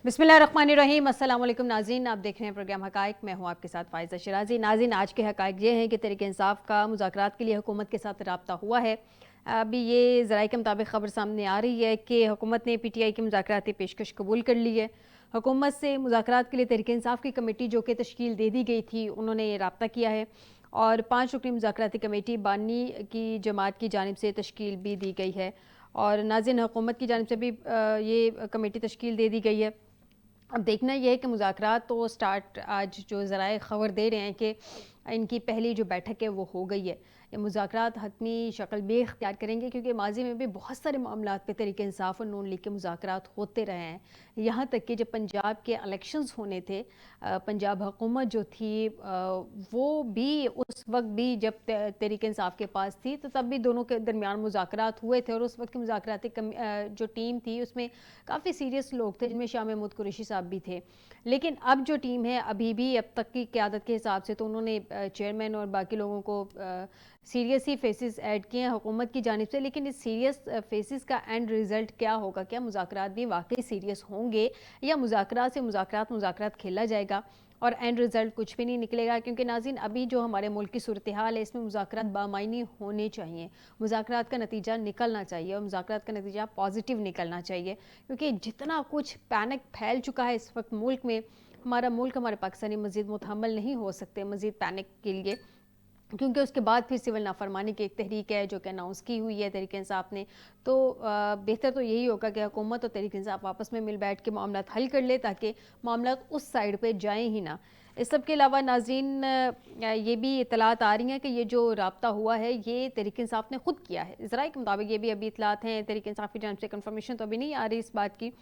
बिस्मिल्लाहिर्रहमानिर्रहीम। अस्सलाम वालेकुम नाज़रीन, आप देख रहे हैं प्रोग्राम हक़ाइक़। मैं हूँ आपके साथ फ़ाइज़ा शिराज़ी। नाज़रीन, आज के हक़ाइक़ ये हैं कि तहरीक इंसाफ़ का मुज़ाकरात के लिए हुकूमत के साथ रब्ता हुआ है। अभी ये ज़राए के मुताबिक ख़बर सामने आ रही है कि हुकूमत ने PTI की मुज़ाकराती पेशकश कबूल कर ली है। हुकूमत से मुज़ाकरात के लिए तहरीक इंसाफ़ की कमेटी जो कि तश्कील दे दी गई थी, उन्होंने रब्ता किया है और 5 रुकनी मुज़ाकराती कमेटी बानी की जमात की जानिब से तश्कील भी दी गई है। और नाज़रीन, हुकूमत की जानिब से भी ये कमेटी तश्कील दे दी गई है। अब देखना यह है कि मुज़ाकरात तो स्टार्ट, आज जो ज़राए ख़बर दे रहे हैं कि इनकी पहली जो बैठक है वो हो गई है। ये मुज़ाकरात हतमी शक्ल भी इख्तियार करेंगे क्योंकि माजी में भी बहुत सारे मामलात पे तहरीक इंसाफ़ और नून लीग के मुज़ाकरात होते रहे हैं। यहाँ तक कि जब पंजाब के इलेक्शंस होने थे, पंजाब हुकूमत जो थी वो भी उस वक्त भी जब तहरीक इंसाफ़ के पास थी, तो तब भी दोनों के दरमियान मुज़ाकरात हुए थे और उस वक्त की मुज़ाकराती जो टीम थी उसमें काफ़ी सीरियस लोग थे, जिनमें शाह महमूद कुरैशी साहब भी थे। लेकिन अब जो टीम है, अभी भी अब तक की क़यादत के हिसाब से तो उन्होंने चेयरमैन और बाकी लोगों को सीरियस ही फेसेस ऐड किए हैं हुकूमत की जानिब से। लेकिन इस सीरियस फेसेस का एंड रिज़ल्ट क्या होगा? क्या मुज़ाकरात भी वाकई सीरियस होंगे या मुज़ाकरात से मुज़ाकरात खेला जाएगा और एंड रिज़ल्ट कुछ भी नहीं निकलेगा? क्योंकि नाज़रीन, अभी जो हमारे मुल्क की सूरत हाल है, इसमें मुज़ाकरात बामायनी होने चाहिए, मुज़ाकरात का नतीजा निकलना चाहिए और मुज़ाकरात का नतीजा पॉजिटिव निकलना चाहिए। क्योंकि जितना कुछ पैनिक फैल चुका है इस वक्त मुल्क में, हमारे पाकिस्तानी मज़ीद मुतहम्मल नहीं हो सकते मज़ीद पैनिक के लिए, क्योंकि उसके बाद फिर सिविल नाफरमानी की एक तहरीक है जो कि अनाउंस की हुई है तहरीक इंसाफ ने। तो बेहतर तो यही होगा कि हुकूमत और तहरीक इंसाफ आपस में मिल बैठ के मामला हल कर ले, ताकि मामला उस साइड पे जाए ही ना। इस सब के अलावा नाज़रीन, ये भी इतलात आ रही हैं कि ये जो रब्ता हुआ है ये तहरीक इंसाफ ने खुद किया है। ज़राए के मुताबिक ये भी अभी इतलात हैं, तहरीक इंसाफ की जानिब से कन्फर्मेशन तो अभी नहीं आ रही इस बात की।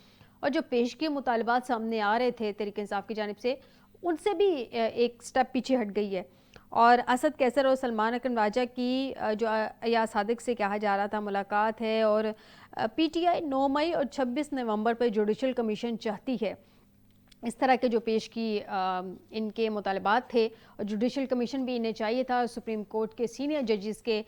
और जो पेशगी मुतालबात सामने आ रहे थे तहरीक इंसाफ की जानिब से, उनसे भी एक स्टेप पीछे हट गई है। और असद कैसर और सलमान अकरम राजा की जो अयाज सादिक से कहा जा रहा था मुलाकात है, और PTI 9 मई और 26 नवंबर पर जुडिशल कमीशन चाहती है। इस तरह के जो पेश की इनके मुतालबात थे, और जुडिशल कमीशन भी इन्हें चाहिए था। सुप्रीम कोर्ट के सीनियर जजेस के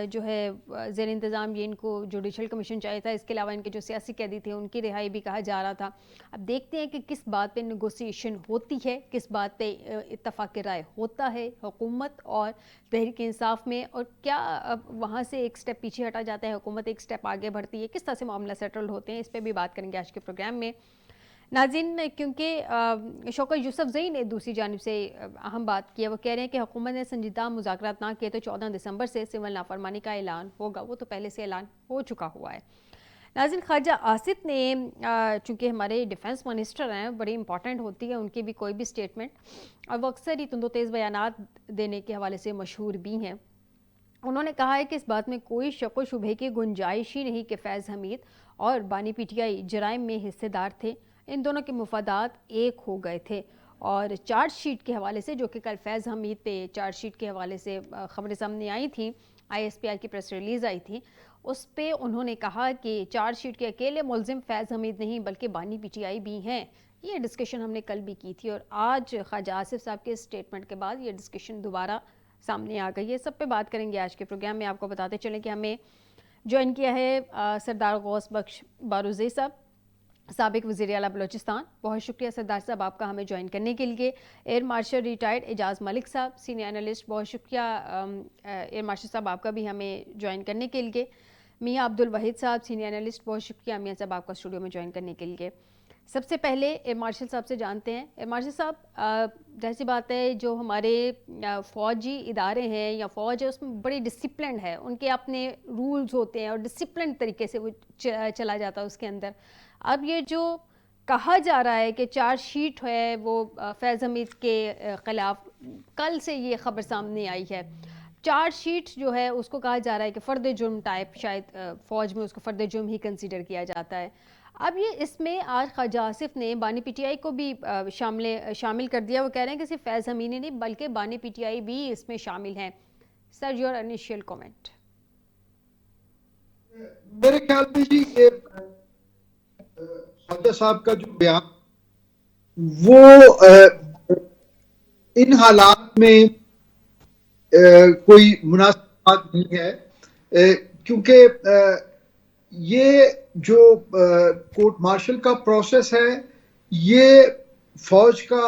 जो है ज़ेर इंतज़ाम ये इनको जुडिशल कमीशन चाहिए था। इसके अलावा इनके जो सियासी कैदी थे उनकी रिहाई भी कहा जा रहा था। अब देखते हैं कि किस बात पे नेगोशिएशन होती है, किस बात पे इत्तफ़ाक़ राय होता है हुकूमत और तहरीक इंसाफ में, और क्या अब वहाँ से एक स्टेप पीछे हटा जाता है हुकूमत, एक स्टेप आगे बढ़ती है, किस तरह से मामला सेटल्ड होते हैं, इस पर भी बात करेंगे आज के प्रोग्राम में नाज़रीन। क्योंकि शौकत यूसुफ़ज़ई ने दूसरी जानिब से अहम बात की है। वो कह रहे हैं कि हुकूमत ने संजीदा मुज़ाकरात ना किए तो 14 दिसंबर से सिविल नाफरमानी का ऐलान होगा। वो तो पहले से ऐलान हो चुका हुआ है। नाज़रीन, ख्वाजा आसिफ ने, चूँकि हमारे डिफेंस मिनिस्टर हैं, बड़ी इंपॉर्टेंट होती है उनकी भी कोई भी स्टेटमेंट, और वो अक्सर ही तुंदो तेज़ बयानात देने के हवाले से मशहूर भी हैं। उन्होंने कहा है कि इस बात में कोई शक व शुबे की गुंजाइश ही नहीं कि फैज़ हमीद और बानी PTI जराइम में हिस्सेदार थे। इन दोनों के मुफादात एक हो गए थे। और चार्जशीट के हवाले से, जो कि कल फैज़ हमीद पे चार्जशीट के हवाले से खबरें सामने आई थी, ISPI की प्रेस रिलीज़ आई थी, उस पे उन्होंने कहा कि चार्जशीट के अकेले मुलजिम फैज़ हमीद नहीं बल्कि बानी PTI भी हैं। ये डिस्कशन हमने कल भी की थी, और आज ख्वाजा आसिफ साहब के स्टेटमेंट के बाद ये डिस्कशन दोबारा सामने आ गई है। सब पे बात करेंगे आज के प्रोग्राम में। आपको बताते चलें कि हमें ज्वाइन किया है सरदार गौस बख्श बारूज़ई साहब, साबिक वज़ीर आला बलोचिस्तान। बहुत शुक्रिया सरदार साहब आपका हमें ज्वाइन करने के लिए। एयर मार्शल रिटायर्ड एजाज़ मलिक साहब, सीनियर एनालिस्ट, बहुत शुक्रिया एयर मार्शल साहब आपका भी हमें ज्वाइन करने के लिए। मियाँ अब्दुल वहीद साहब, सीनियर एनालिस्ट, बहुत शुक्रिया मियाँ साहब आपका स्टूडियो में ज्वाइन करने के लिए। सबसे पहले एयर मार्शल साहब से जानते हैं। एयर मार्शल साहब, जैसी बात है, जो हमारे फ़ौजी इदारे हैं या फ़ौज है उसमें बड़ी डिसिप्लिन है, उनके अपने रूल्स होते हैं और डिसिप्लिन तरीके से वो चला जाता है उसके अंदर। अब ये जो कहा जा रहा है कि चार्जशीट है वो फैज़ हमीद के ख़िलाफ़, कल से ये ख़बर सामने आई है, चार्जशीट जो है उसको कहा जा रहा है कि फ़र्द जुर्म टाइप, शायद फ़ौज में उसको फ़र्द जुर्म ही कंसीडर किया जाता है। अब ये इसमें आज ख्वाजा आसिफ ने बानी PTI को भी शामिल कर दिया। वो कह रहे हैं कि सिर्फ फैज़ हमीद नहीं बल्कि बानी PTI भी इसमें शामिल हैं। Sir, your initial comment. मेरे ख्याल में जी ये ख्वाजा साहब का जो बयान वो इन हालात में कोई मुनासिब बात नहीं है, क्योंकि ये जो कोर्ट मार्शल का प्रोसेस है, ये फौज का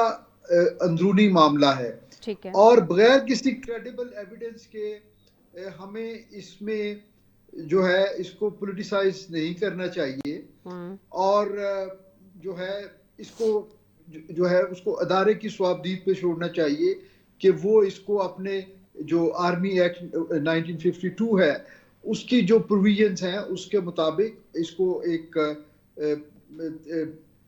अंदरूनी मामला है ठीक है। और बगैर किसी क्रेडिबल एविडेंस के हमें इसमें जो है इसको पॉलिटिसाइज नहीं करना चाहिए और जो है इसको जो है उसको अदारे की स्वाबदीद पे छोड़ना चाहिए कि वो इसको अपने जो आर्मी एक्ट 1952 है उसकी जो प्रोविजंस हैं उसके मुताबिक इसको एक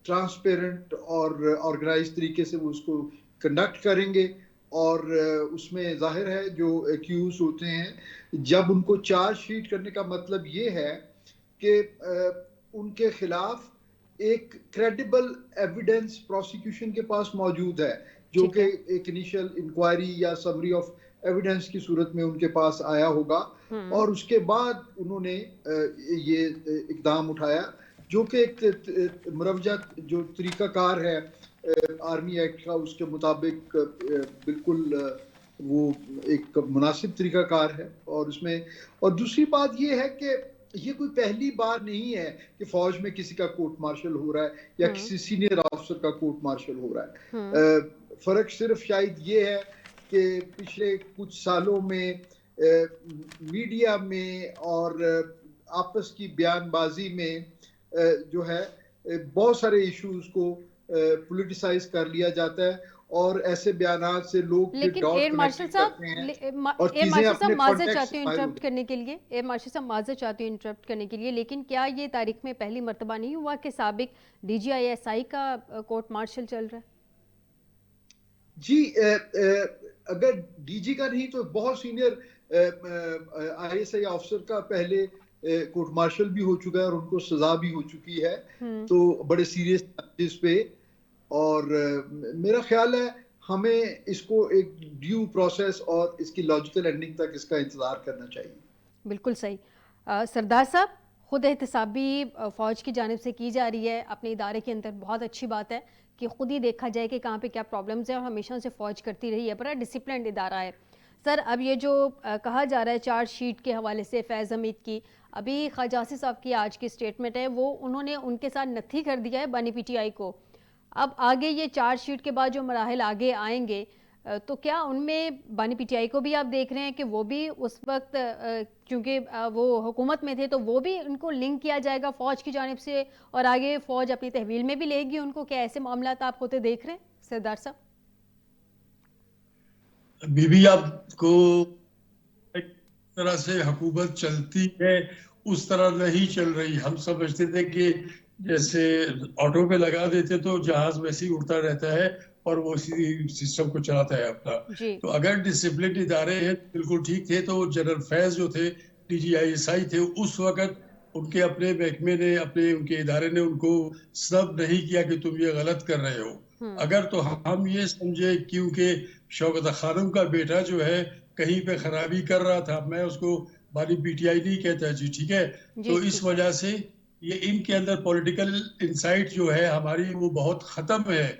ट्रांसपेरेंट और ऑर्गेनाइज तरीके से वो उसको कंडक्ट करेंगे और उसमें जाहिर है जो एक्यूज होते हैं जब उनको चार्ज शीट करने का मतलब ये है कि उनके खिलाफ एक क्रेडिबल एविडेंस प्रोसिक्यूशन के पास मौजूद है जो कि एक इनिशियल इंक्वायरी या समरी ऑफ एविडेंस की सूरत में उनके पास आया होगा और उसके बाद उन्होंने ये इकदाम उठाया जो कि एक मुरवजा जो तरीकाकार है आर्मी एक्ट का उसके मुताबिक बिल्कुल वो एक मुनासिब तरीकाकार है और उसमें और दूसरी बात ये है कि ये कोई पहली बार नहीं है कि फौज में किसी का कोर्ट मार्शल हो रहा है या किसी सीनियर ऑफिसर का कोर्ट मार्शल हो रहा है। फर्क सिर्फ शायद ये है कि पिछले कुछ सालों में मीडिया में और आपस की बयानबाजी में जो है बहुत सारे इश्यूज को पॉलिटिसाइज कर लिया जाता है और ऐसे बयानात से लोग लेकिन एयर मार्शल साहब माजर चाहती हूँ इंटरप्ट करने के लिए इंटरप्ट करने के लिए, लेकिन क्या ये तारीख में पहली मर्तबा नहीं हुआ कि साबिक DGI-SI का कोर्ट मार्शल चल रहा है? जी अगर DG का नहीं तो बहुत सीनियर ISI ऑफिसर का पहले कोर्ट मार्शल भी हो चुका है और उनको सजा भी हो चुकी है तो बड़े सीरियस चार्जेस पे और मेरा ख्याल है हमें इसको एक ड्यू प्रोसेस और इसकी लॉजिकल एंडिंग तक इसका इंतजार करना चाहिए। बिल्कुल सही। सरदार साहब, खुद एहतसाबी फ़ौज की जानिब से की जा रही है अपने इदारे के अंदर, बहुत अच्छी बात है कि खुद ही देखा जाए कि कहाँ पे क्या प्रॉब्लम्स हैं और हमेशा से फ़ौज करती रही है, बड़ा डिसिप्लिन इदारा है। सर, अब ये जो कहा जा रहा है चार्ज शीट के हवाले से फैज़ हमीद की, अभी ख्वाजा आसिफ साहब की आज की स्टेटमेंट है, वो उन्होंने उनके साथ नत्थी कर दिया है बानी PTI को। अब आगे ये चार्ज शीट के बाद जो मराहल आगे आएंगे तो क्या उनमें बानी PTI को भी आप देख रहे हैं कि वो भी उस वक्त क्योंकि वो हुकूमत में थे तो वो भी उनको लिंक किया जाएगा फ़ौज की जानिब से और आगे फ़ौज अपनी तहवील में भी लेगी उनको? क्या ऐसे मामला आप होते देख रहे हैं सरदार साहब? बीबी, आपको एक तरह से हुकूमत चलती है उस तरह नहीं चल रही। हम समझते थे कि जैसे ऑटो पे लगा देते तो जहाज वैसे ही उड़ता रहता है और वो इसी सिस्टम को चलाता है अपना। तो अगर डिसिप्लिन इदारे हैं बिल्कुल ठीक थे तो जनरल फैज जो थे DGI-SI थे उस वक्त उनके अपने महकमे ने अपने उनके इदारे ने उनको सब नहीं किया कि तुम ये गलत कर रहे हो। अगर तो हम ये समझे क्योंकि शौकत खानम का बेटा जो है कहीं पे खराबी कर रहा था, मैं उसको बानी PTI नहीं कहता जी, ठीक है, तो इस वजह से ये इनके अंदर पॉलिटिकल इंसाइट जो है हमारी वो बहुत खत्म है।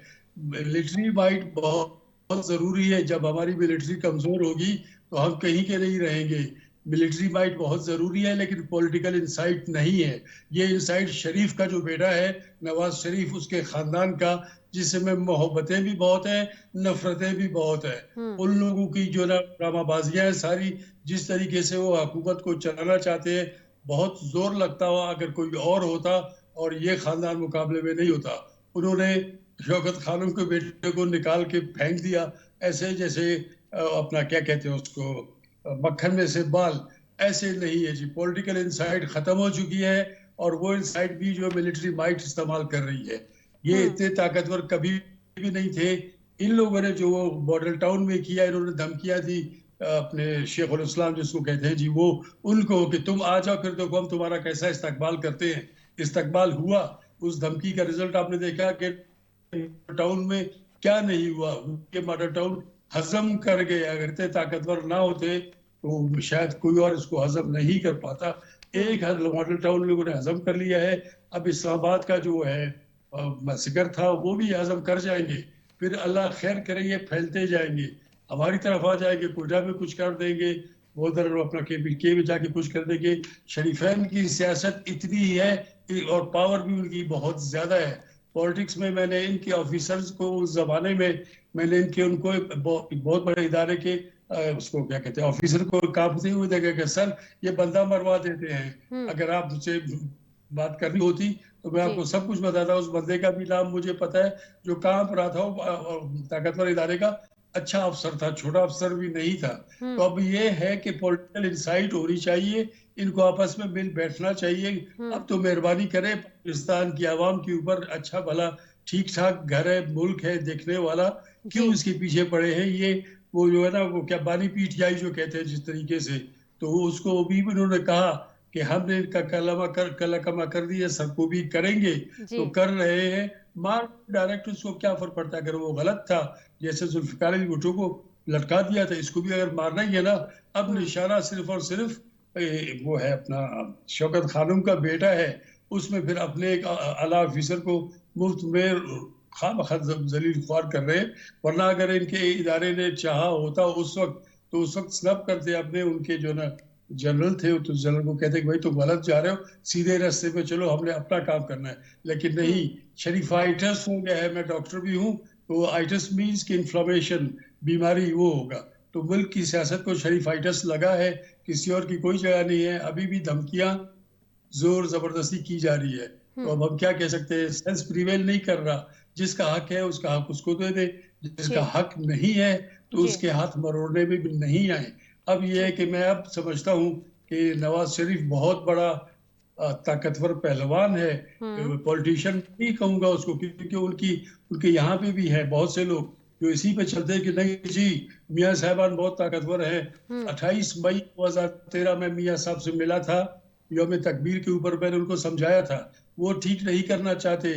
मिलिट्री माइट बहुत जरूरी है। जब हमारी मिलिट्री कमजोर होगी तो हम कहीं के नहीं रहेंगे। मिलिट्री माइट बहुत जरूरी है लेकिन पॉलिटिकल इंसाइट नहीं है। ये इंसाइट शरीफ का जो बेटा है नवाज शरीफ, उसके खानदान का, जिसमें मोहब्बतें भी बहुत हैं, नफरतें भी बहुत हैं। उन लोगों की जो ना ड्रामाबाजियां हैं सारी, जिस तरीके से वो हुकूमत को चलाना चाहते हैं, बहुत जोर लगता हुआ अगर कोई और होता और ये खानदान मुकाबले में नहीं होता। उन्होंने शौकत खानम के बेटे को निकाल के फेंक दिया ऐसे जैसे अपना क्या कहते हैं उसको, मक्खन में से बाल। ऐसे नहीं है जी, पॉलिटिकल इंसाइट खत्म हो चुकी है और वो इंसाइट भी जो मिलिट्री माइट इस्तेमाल कर रही है। ये इतने ताकतवर कभी भी नहीं थे। इन लोगों ने जो मॉडल टाउन में किया, इन्होंने धमकियां दी अपने शेख उल इस्लाम जिसको कहते हैं जी, वो उनको कि तुम आ जाओ फिर देखो हम तुम्हारा कैसा इस्तकबाल करते हैं। इस्तकबाल हुआ, उस धमकी का रिजल्ट आपने देखा कि टाउन में क्या नहीं हुआ। ये मॉडल टाउन हजम कर गए। अगर इतने ताकतवर ना होते तो शायद कोई और इसको हजम नहीं कर पाता। एक मॉडल टाउन लोगों ने हजम कर लिया है। अब इस्लामाबाद का जो है मस्कर था वो भी हजम कर जाएंगे। फिर अल्लाह खैर करेंगे, फैलते जाएंगे, हमारी तरफ आ जाएंगे, कोयटा में कुछ कर देंगे, वो उधर अपना के में जाके कुछ कर देंगे। शरीफैन की सियासत इतनी है और पावर भी उनकी बहुत ज्यादा है। पॉलिटिक्स में मैंने इनके ऑफिसर्स को उस जमाने में मैंने इनके उनको बहुत बड़े इदारे के उसको क्या कहते हैं ऑफिसर को कांपते हुए देखा कि सर ये बंदा मरवा देते हैं, अगर आप मुझसे बात करनी होती तो मैं जी। आपको सब कुछ बताता। उस बंदे का भी नाम मुझे पता है जो कांप रहा था, वो ताकतवर इदारे का अच्छा अफसर था, छोटा अफसर भी नहीं था। तो अब ये है कि पॉलिटिकल इंसाइट होनी चाहिए, इनको आपस में मिल बैठना चाहिए। अब तो मेहरबानी करें, पाकिस्तान की आवाम के ऊपर अच्छा भला ठीक ठाक घर है, मुल्क है देखने वाला, क्यों जी। इसके पीछे पड़े हैं ये? वो जो है ना, वो क्या बानी पीटीआई जो कहते हैं जिस तरीके से, तो उसको भी उन्होंने कहा कि हमने इनका कलमा कर दिया, सबको भी करेंगे, जी। तो कर रहे हैं। मार डायरेक्ट उसको क्या फर्क पड़ता है? अगर वो गलत था, जैसे जुल्फिकार अली भुट्टो को लटका दिया था, इसको भी अगर मारना ही है ना, अब निशाना सिर्फ और सिर्फ वो है अपना शौकत खानम का बेटा है, उसमें फिर अपने एक आला ऑफिसर को मुफ्त में खामखा जलील ख्वार कर रहे हैं। वरना अगर इनके इदारे ने चाहा होता उस वक्त, तो उस वक्त स्नब करते अपने उनके जो ना जनरल थे, तो जनरल को कहते कि भाई तुम गलत जा रहे हो, सीधे रास्ते पे चलो, हमने अपना काम करना है। लेकिन नहीं, शरीफाइटिस हो गया है, मैं डॉक्टर भी हूँ, तो आइटिस मीन्स की इन्फ्लामेशन, बीमारी वो होगा। तो मुल्क की सियासत को शरीफाइटिस लगा है, किसी और की कोई जगह नहीं है। अभी भी धमकियां जोर जबरदस्ती की जा रही है, तो अब हम क्या कह सकते हैं? सेंस प्रिवेल नहीं कर रहा। जिसका हक है उसका हक उसको दे दे, जिसका जी। हक नहीं है तो जी। उसके हाथ मरोड़ने में भी नहीं आए। अब ये है जी। कि मैं अब समझता हूँ कि नवाज शरीफ बहुत बड़ा ताकतवर पहलवान है, पॉलिटिशियन नहीं कहूंगा उसको, क्योंकि उनकी उनके यहाँ पे भी है बहुत से लोग जो इसी पे चलते हैं कि नहीं जी मियाँ साहबान बहुत ताकतवर है। 28 मई 2013 में मियाँ साहब से मिला था, यौम तकबीर के ऊपर मैंने उनको समझाया था, वो ठीक नहीं करना चाहते,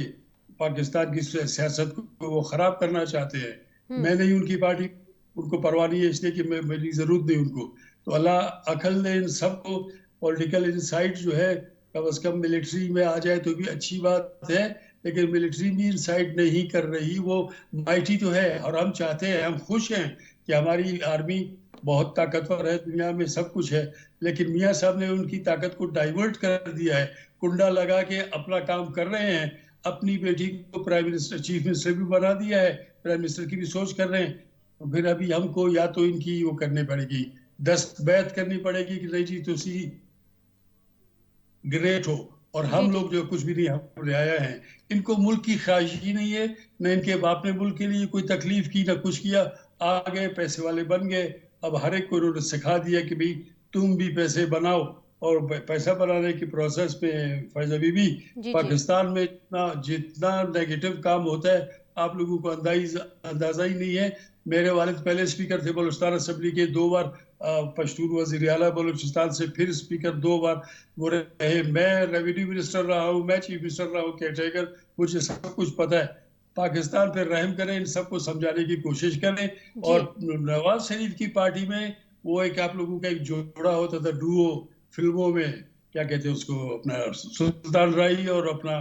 पाकिस्तान की सियासत को वो खराब करना चाहते हैं। मैं नहीं उनकी पार्टी, उनको परवाह नहीं है, इसलिए कि मैं मेरी जरूरत नहीं उनको। तो अल्लाह अकल दे इन सबको, पॉलिटिकल इंसाइट जो है कम से कम मिलिट्री में आ जाए तो भी अच्छी बात है, लेकिन मिलिट्री भी इंसाइट नहीं कर रही। वो माइटी तो है और हम चाहते हैं, हम खुश हैं कि हमारी आर्मी बहुत ताकतवर है, दुनिया में सब कुछ है, लेकिन मियाँ साहब ने उनकी ताकत को डाइवर्ट कर दिया है, कुंडा लगा के अपना काम कर रहे हैं। अपनी बेटी को प्राइम मिनिस्टर, चीफ मिनिस्टर भी बना दिया है, प्राइम मिनिस्टर की भी सोच कर रहे हैं। तो फिर अभी हमको या तो इनकी वो करनी पड़ेगी, दस्त बैत करनी पड़ेगी कि नहीं जी तुसी ग्रेट हो, और जी। हम जी। लोग जो कुछ भी नहीं हम रियाया हैं। इनको मुल्क की ख्वाहिश ही नहीं है, न इनके बाप ने मुल्क के लिए कोई तकलीफ की, ना कुछ किया। आ गए, पैसे वाले बन गए। अब हर एक को उन्होंने सिखा दिया कि भाई तुम भी पैसे बनाओ, और पैसा बनाने की प्रोसेस में फैज़ बीबी, जी। जी। पाकिस्तान में जितना जितना नेगेटिव काम होता है आप लोगों को अंदाजा ही नहीं है। मेरे वालिद पहले स्पीकर थे बलूचिस्तान असेंबली के, 2 बार पश्तून वजीर आला बलूचिस्तान से, फिर स्पीकर 2 बार वो रहे। मैं रेवेन्यू मिनिस्टर रहा हूँ, मैं चीफ मिनिस्टर रहा हूँ, केयरटेकर, मुझे सब कुछ पता है। पाकिस्तान पर रहम करें, इन सबको समझाने की कोशिश करें। जी। और नवाज शरीफ की पार्टी में वो एक आप लोगों का एक जोड़ा होता था, डुओ फिल्मों में, क्या कहते हैं उसको, अपना सुल्तान राई और अपना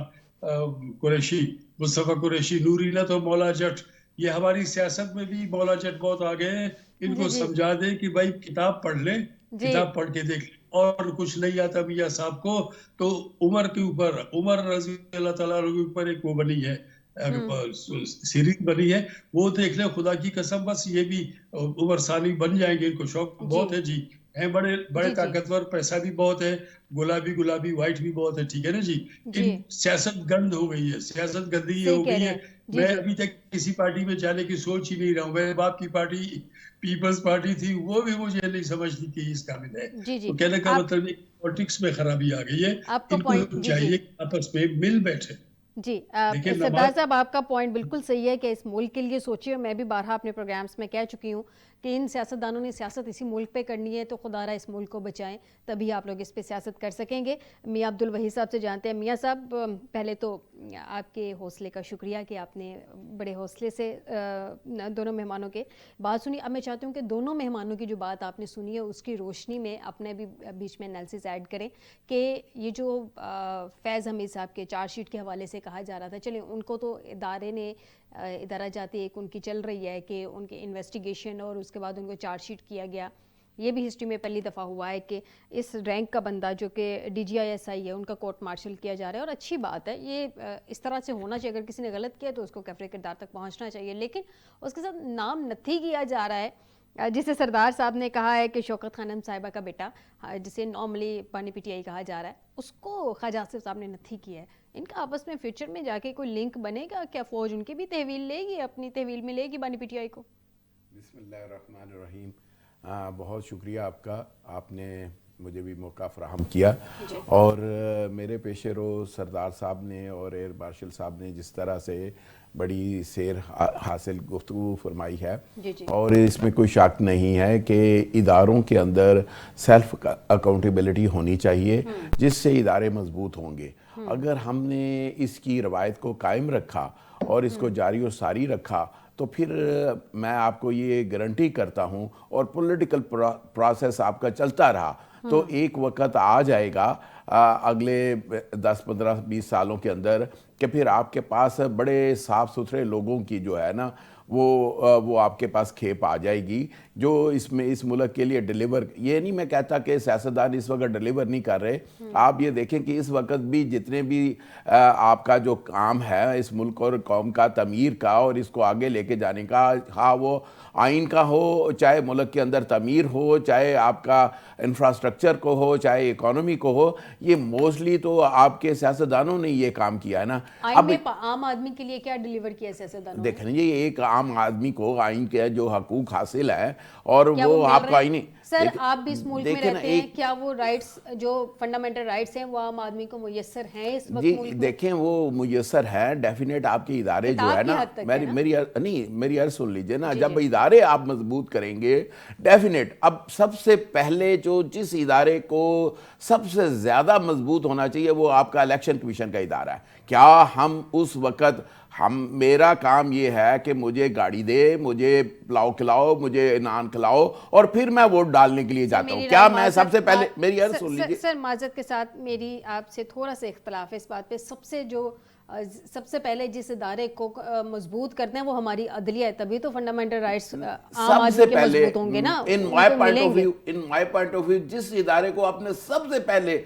कुरैशी, मुस्तफा कुरैशी, नूरी नत और मौला जट। ये हमारी सियासत में भी मौला जट बहुत आ गए हैं। जी। इनको जी। समझा दें कि भाई किताब पढ़ लें, जी। किताब पढ़ के देख लें, और कुछ नहीं आता मियाँ साहब को। तो उमर के ऊपर, उमर रजी अल्लाह ताला के ऊपर एक वो बनी है, सीरीज बनी है, वो देख ले, खुदा की कसम। बस ये भी उमर सानी बन जाएंगे, इनको शौक जी। बहुत है जी, हैं बड़े बड़े जी। जी। ताकतवर, पैसा भी बहुत है, गुलाबी गुलाबी व्हाइट भी बहुत है, ठीक है ना जी। जी। इन सियासत गंद हो गई है, सियासत गंदी सही हो कह गई रहे है। हैं। जी। मैं जी। अभी तक किसी पार्टी में जाने की सोच ही नहीं रहा हूँ। मेरे बाप की पार्टी पीपल्स पार्टी थी, वो भी मुझे नहीं समझती कि इस काबिल है। जी। तो जी। कहने का आप मतलब पॉलिटिक्स में खराबी आ गई है। आपका इनको पॉइंट। जी। जी। चाहिए कि आपस में मिल बैठे। जी। देखिए सरदार नवाज, साहब, आपका पॉइंट बिल्कुल सही है कि इस मुल्क के लिए सोचिए। मैं भी बारहा अपने प्रोग्राम्स में कह चुकी हूँ कि इन सियासतदानों ने सियासत इसी मुल्क पे करनी है, तो खुदारा इस मुल्क को बचाएं, तभी आप लोग इस पे सियासत कर सकेंगे। मियाँ अब्दुल वहीद साहब से जानते हैं। मियाँ साहब, पहले तो आपके हौसले का शुक्रिया कि आपने बड़े हौसले से दोनों मेहमानों के बात सुनी। अब मैं चाहती हूँ कि दोनों मेहमानों की जो बात आपने सुनी है उसकी रोशनी में अपने भी बीच में एनालिसिस ऐड करें कि ये जो फैज़ हमीद साहब के चार्जशीट के हवाले से कहा जा रहा था, चलिए उनको तो इदारे ने इदारा जाती एक उनकी चल रही है कि उनके इन्वेस्टिगेशन और उसके बाद उनको चार्जशीट किया गया, ये भी हिस्ट्री में पहली दफ़ा हुआ है कि इस रैंक का बंदा जो कि DGISI है उनका कोर्ट मार्शल किया जा रहा है, और अच्छी बात है ये, इस तरह से होना चाहिए। अगर किसी ने गलत किया तो उसको कैफरे किरदार तक पहुँचना चाहिए, लेकिन उसके साथ नाम नथी किया जा रहा है, जिसे सरदार साहब ने कहा है कि शौकत खानम साहिबा का बेटा, जिसे नॉर्मली पानी PTI कहा जा रहा है, उसको ख्वाजा आसिफ साहब ने नथी किया है। इनका आपस में फ्यूचर में जाके कोई लिंक बनेगा क्या? फ़ौज उनकी भी तहवील लेगी, अपनी तहवील में लेगी पानी PTI को? बिस्मिल्लाहिर्रहमानिर्रहीम। बहुत शुक्रिया आपका, आपने मुझे भी मौका फ़राहम किया। और मेरे पेशे रो सरदार साहब ने और एयर मार्शल साहब ने जिस तरह से बड़ी सेर हासिल गुफ्तगू फरमाई है, और इसमें कोई शक नहीं है कि इदारों के अंदर सेल्फ अकाउंटेबिलिटी होनी चाहिए, जिससे इदारे मजबूत होंगे। अगर हमने इसकी रवायत को कायम रखा और इसको जारी और सारी रखा तो फिर मैं आपको ये गारंटी करता हूँ, और पॉलिटिकल प्रोसेस आपका चलता रहा तो एक वक्त आ जाएगा अगले 10, 15, 20 सालों के अंदर कि फिर आपके पास बड़े साफ़ सुथरे लोगों की जो है ना वो आपके पास खेप आ जाएगी, जो इसमें इस मुल्क के लिए डिलीवर। ये नहीं मैं कहता कि सियासतदान इस वक्त डिलीवर नहीं कर रहे। आप ये देखें कि इस वक्त भी जितने भी आपका जो काम है इस मुल्क और कौम का तमीर का और इसको आगे लेके जाने का, हाँ वो आइन का हो, चाहे मुल्क के अंदर तमीर हो, चाहे आपका इंफ्रास्ट्रक्चर को हो, चाहे इकोनॉमी को हो, ये मोस्टली तो आपके सियासतदानों ने ये काम किया है ना। आइन में आम आदमी के लिए क्या डिलीवर किया सियासतदानों ने? देखें ये एक आम आदमी को आइन के जो हकूक हासिल है और वो आपका आईनी। सर आप भी इस मुल्क में रहते हैं, क्या वो राइट्स जो फंडामेंटल राइट्स हैं वो आम आदमी को मुयस्सर हैं इस वक्त मुल्क में? देखें वो मुयस्सर है डेफिनेट। आपके इदारे जो है ना, मेरी अर्ज सुन लीजिए ना, जब इदारे आप मजबूत करेंगे डेफिनेट। अब सबसे पहले जो जिस इदारे को सबसे ज्यादा मजबूत होना चाहिए वो आपका इलेक्शन कमीशन का इदारा है। क्या हम उस वक्त मेरा काम ये है कि मुझे गाड़ी दे, मुझे पुलाव खिलाओ, मुझे नान खिलाओ और फिर मैं वोट डालने के लिए जाता हूँ? क्या मैं सबसे पहले, मेरी अर्ज सुन लीजिए सर, माजरत के साथ मेरी आपसे थोड़ा सा इख्तलाफ है इस बात पे। सबसे पहले जिस इदारे को मजबूत करते हैं वो हमारी अदलिया है, तभी तो फंडामेंटल राइट्स आम आदमी के मजबूत होंगे ना। In my point of view जिस इदारे को आपने सबसे पहले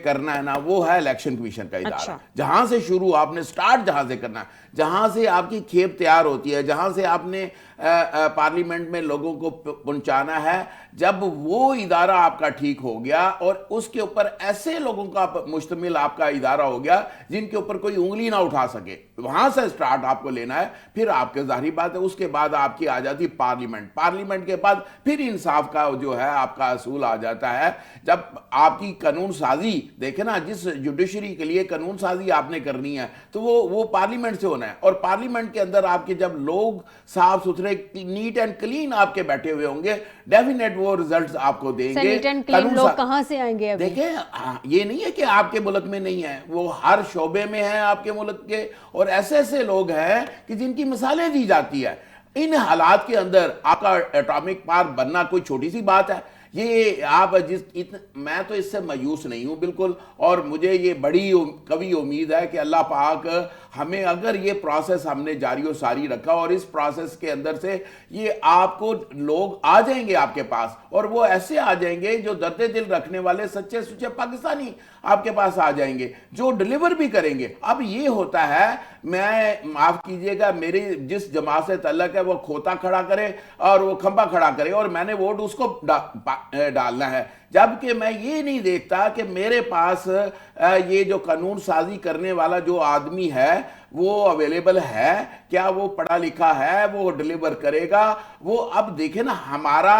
करना है ना वो है इलेक्शन कमीशन का इदारा। अच्छा। जहां से शुरू आपने स्टार्ट जहां से करना है, जहां से आपकी खेप तैयार होती है, जहां से आपने पार्लियामेंट में लोगों को पहुंचाना है, जब वो इदारा आपका ठीक हो गया और उसके ऊपर ऐसे लोगों का मुश्तमिल आपका इदारा हो गया जिनके ऊपर कोई उंगली ना उठा सके, वहां से स्टार्ट आपको लेना है। फिर आपके जाहिर बात है उसके बाद आपकी आ जाती पार्लियामेंट के बाद फिर इंसाफ का जो है आपका असूल आ जाता है। जब आपकी कानून साजी देखे ना, जिस जुडिशरी के लिए कानून साजी आपने करनी है तो वो पार्लियामेंट से होना है। और पार्लियामेंट के अंदर आपके जब लोग साफ सुथरे नीट एंड क्लीन आपके बैठे हुए होंगे, डेफिनेट वो रिजल्ट्स आपको देंगे। नीट एंड क्लीन लोग कहां से आएंगे अभी? देखें ये नहीं है कि आपके मुल्क में नहीं है, वो हर शोबे में है आपके मुल्क के, और ऐसे ऐसे लोग हैं कि जिनकी मिसालें दी जाती है। इन हालात के अंदर आपका एटॉमिक पावर बनना कोई छोटी सी बात है। ये आप मैं तो इससे मायूस नहीं हूं बिल्कुल, और मुझे ये बड़ी कभी उम्मीद है कि अल्लाह पाक हमें, अगर ये प्रोसेस हमने जारी और सारी रखा और इस प्रोसेस के अंदर से ये आपको लोग आ जाएंगे आपके पास, और वो ऐसे आ जाएंगे जो दर्द दिल रखने वाले सच्चे सुच्चे पाकिस्तानी आपके पास आ जाएंगे जो डिलीवर भी करेंगे। अब ये होता है, मैं माफ कीजिएगा, मेरी जिस जमात से तल्लक है वो खोता खड़ा करे और वो खंबा खड़ा करे और मैंने वोट उसको डालना है, जबकि मैं ये नहीं देखता कि मेरे पास ये जो कानून साजी करने वाला जो आदमी है वो अवेलेबल है, क्या वो पढ़ा लिखा है, वो डिलीवर करेगा वो। अब देखे ना हमारा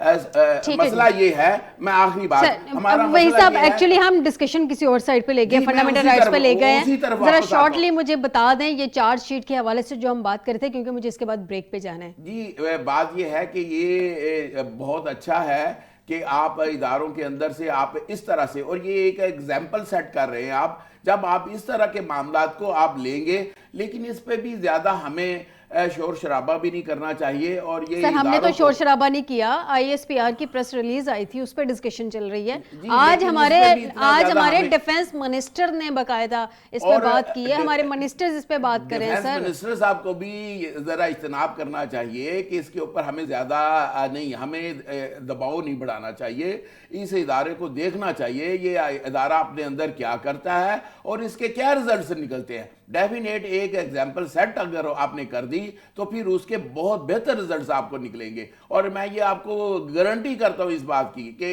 मसला ये है, मैं आखिरी बात, हमारा वही साहब एक्चुअली हम डिस्कशन किसी और साइड पे ले गए, फंडामेंटल राइट्स पे ले गए हैं। जरा शॉर्टली मुझे बता दें ये चार्जशीट के हवाले से जो हम बात कर रहे थे, क्योंकि मुझे इसके बाद ब्रेक पे जाना है। जी बात ये है कि ये बहुत अच्छा है कि आप इदारों के अंदर से आप इस तरह से, और ये एक एग्जाम्पल सेट कर रहे हैं आप, जब आप इस तरह के मामलात को आप लेंगे, लेकिन इस पे भी ज्यादा हमें शोर शराबा भी नहीं करना चाहिए। और ये सर हमने तो इदारों शोर को- शराबा नहीं किया, ISPR की प्रेस रिलीज आई थी, उस पर डिस्कशन चल रही है। जी, आज लेकिन हमारे उसमें भी इतना आज ज्यादा हमारे हमें- डिफेंस मिनिस्टर ने बकायदा इस पे और बात की है, हमारे डि- मिनिस्टर्स इस पे बात करें डिफेंस सर। मिनिस्टर साहब को भी जरा इज्तनाब करना चाहिए कि इसके ऊपर हमें ज्यादा नहीं, हमें दबाव नहीं बढ़ाना चाहिए। इस इदारे को देखना चाहिए ये इदारा अपने अंदर क्या करता है और इसके क्या रिजल्ट्स निकलते हैं। डेफिनेट एक एग्जाम्पल सेट अगर आपने कर दी तो फिर उसके बहुत बेहतर रिजल्ट्स आपको निकलेंगे। और मैं ये आपको गारंटी करता हूं इस बात की कि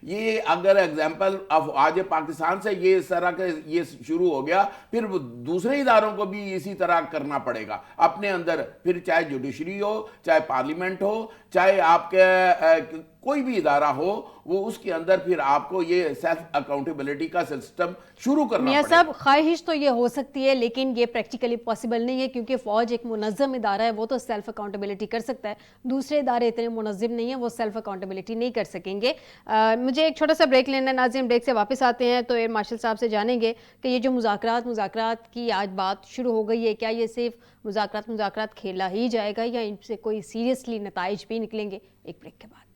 ये अगर एग्जाम्पल अब आज पाकिस्तान से ये इस तरह का ये शुरू हो गया, फिर दूसरे इदारों को भी इसी तरह करना पड़ेगा अपने अंदर। फिर चाहे जुडिशरी हो, चाहे पार्लियामेंट हो, चाहे आपके कोई भी इदारा हो, वो उसके अंदर फिर आपको ये सेल्फ अकाउंटेबिलिटी का सिस्टम शुरू करना मियां पड़ेगा। साहब ख्वाहिश तो ये हो सकती है, लेकिन ये प्रैक्टिकली पॉसिबल नहीं है, क्योंकि फौज एक मुनज़्ज़म इदारा है, वो तो सेल्फ अकाउंटेबिलिटी कर सकता है। दूसरे इदारे इतने मुनज़्ज़म नहीं है, वो सेल्फ अकाउंटेबिलिटी नहीं कर सकेंगे। मुझे एक छोटा सा ब्रेक लेना है नाज़रीन, ब्रेक से वापस आते हैं तो एयर मार्शल साहब से जानेंगे कि ये जो मुज़ाकरात की आज बात शुरू हो गई है, क्या ये सिर्फ मुज़ाकरात खेला ही जाएगा या इनसे कोई सीरियसली नताइज भी निकलेंगे। एक ब्रेक के बाद।